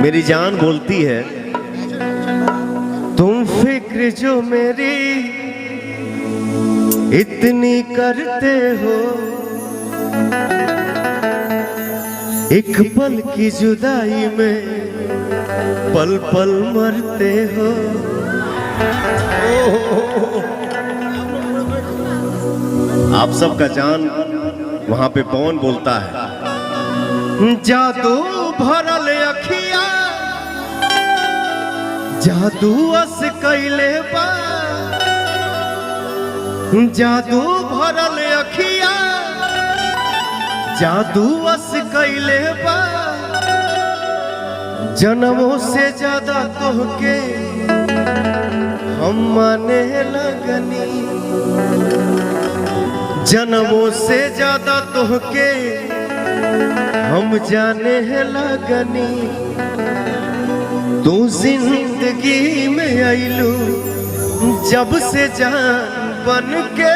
मेरी जान बोलती है तुम फिक्र जो मेरी इतनी करते हो, एक पल की जुदाई में पल पल मरते हो। आप सबका जान वहां पे पवन बोलता है, जादू भरल अखिया जादू अस कैले बा, जादू भरल अखिया जादू अस कैले बा, जन्मों से ज्यादा तोहके हम माने लगनी, जन्मों से ज्यादा तोहके हम जाने लगनी। तू जिंदगी में आइलू जब से जान बन के,